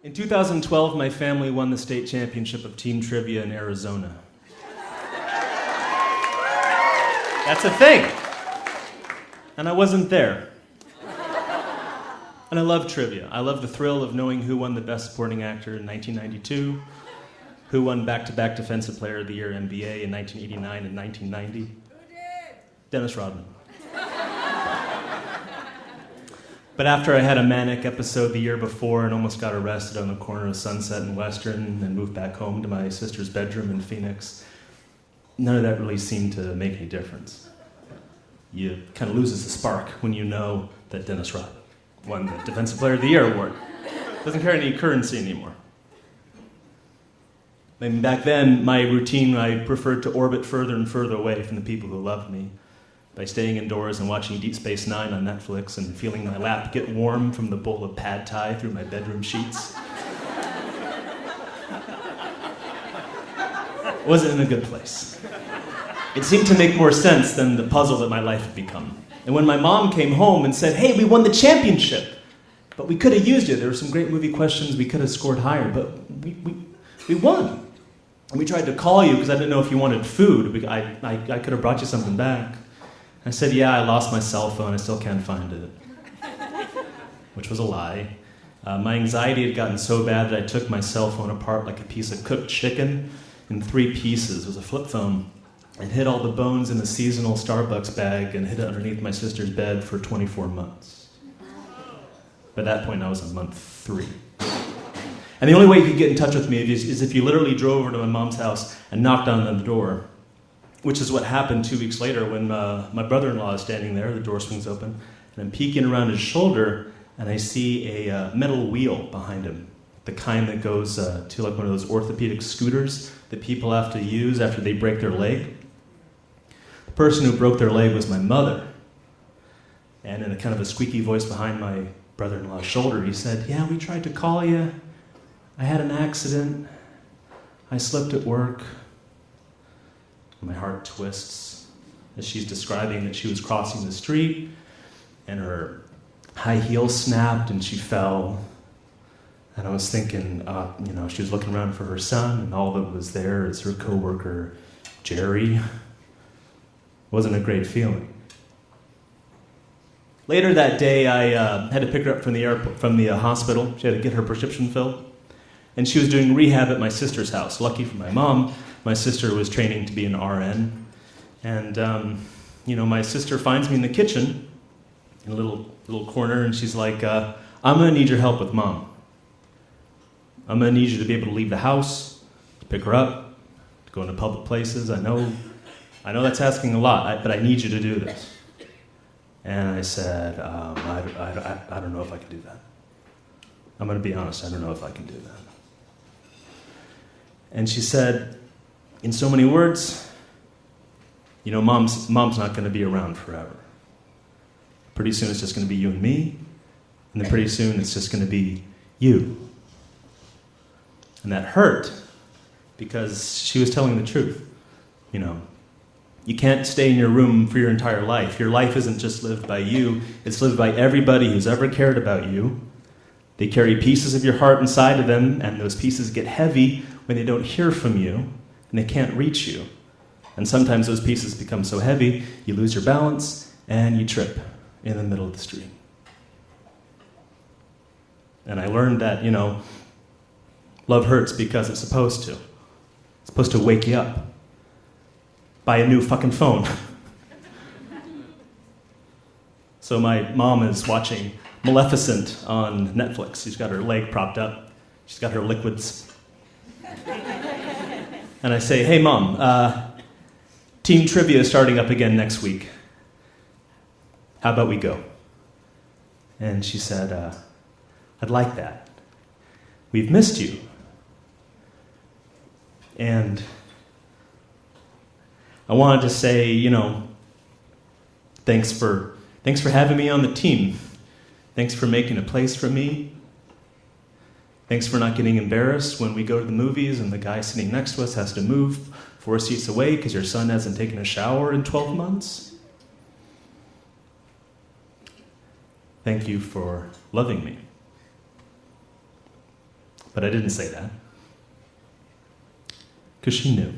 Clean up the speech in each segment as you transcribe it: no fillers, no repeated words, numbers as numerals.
In 2012, my family won the state championship of team trivia in Arizona. That's a thing. And I wasn't there. And I love trivia. I love the thrill of knowing who won the Best Supporting Actor in 1992, who won back-to-back Defensive Player of the Year NBA in 1989 and 1990. Who did? Dennis Rodman. But after I had a manic episode the year before and almost got arrested on the corner of Sunset and Western and moved back home to my sister's bedroom in Phoenix, none of that really seemed to make any difference. You kind of loses the spark when you know that Dennis Rodman won the Defensive Player of the Year award. Doesn't carry any currency anymore. I mean, back then, my routine, I preferred to orbit further and further away from the people who loved me by staying indoors and watching Deep Space Nine on Netflix and feeling my lap get warm from the bowl of pad thai through my bedroom sheets. Wasn't in a good place. It seemed to make more sense than the puzzle that my life had become. And when my mom came home and said, "Hey, we won the championship, but we could have used it. There were some great movie questions. We could have scored higher, but we won. And we tried to call you because I didn't know if you wanted food. I could have brought you something back." I said, "Yeah, I lost my cell phone. I still can't find it," which was a lie. My anxiety had gotten so bad that I took my cell phone apart like a piece of cooked chicken in 3 pieces. It was a flip phone. And hid all the bones in a seasonal Starbucks bag and hid it underneath my sister's bed for 24 months. By that point, I was on month 3. And the only way you could get in touch with me is if you literally drove over to my mom's house and knocked on the door, which is what happened 2 weeks later when my brother-in-law is standing there, the door swings open, and I'm peeking around his shoulder, and I see a metal wheel behind him, the kind that goes to like one of those orthopedic scooters that people have to use after they break their leg. The person who broke their leg was my mother. And in a kind of a squeaky voice behind my brother-in-law's shoulder, he said, "Yeah, we tried to call you. I had an accident. I slipped at work." My heart twists as she's describing that she was crossing the street and her high heel snapped and she fell. And I was thinking, she was looking around for her son, and all that was there is her coworker, Jerry. Wasn't a great feeling. Later that day, I had to pick her up from the hospital. She had to get her prescription filled. And she was doing rehab at my sister's house. Lucky for my mom, my sister was training to be an RN. And, my sister finds me in the kitchen, in a little corner, and she's like, "I'm going to need your help with Mom. I'm going to need you to be able to leave the house, to pick her up, to go into public places. I know that's asking a lot, but I need you to do this." And I said, I don't know if I can do that. I'm going to be honest, I don't know if I can do that. And she said, in so many words, Mom's not going to be around forever. Pretty soon it's just going to be you and me, and then pretty soon it's just going to be you. And that hurt, because she was telling the truth. You can't stay in your room for your entire life. Your life isn't just lived by you, it's lived by everybody who's ever cared about you. They carry pieces of your heart inside of them, and those pieces get heavy when they don't hear from you, and they can't reach you. And sometimes those pieces become so heavy, you lose your balance, and you trip in the middle of the street. And I learned that, love hurts because it's supposed to. It's supposed to wake you up. Buy a new fucking phone. So my mom is watching Maleficent on Netflix. She's got her leg propped up. She's got her liquids. And I say, "Hey, Mom, team trivia is starting up again next week. How about we go?" And she said, "I'd like that. We've missed you." And I wanted to say, thanks for having me on the team. Thanks for making a place for me. Thanks for not getting embarrassed when we go to the movies and the guy sitting next to us has to move 4 seats away because your son hasn't taken a shower in 12 months. Thank you for loving me. But I didn't say that. Because she knew.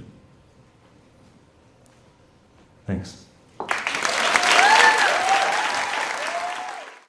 Thanks.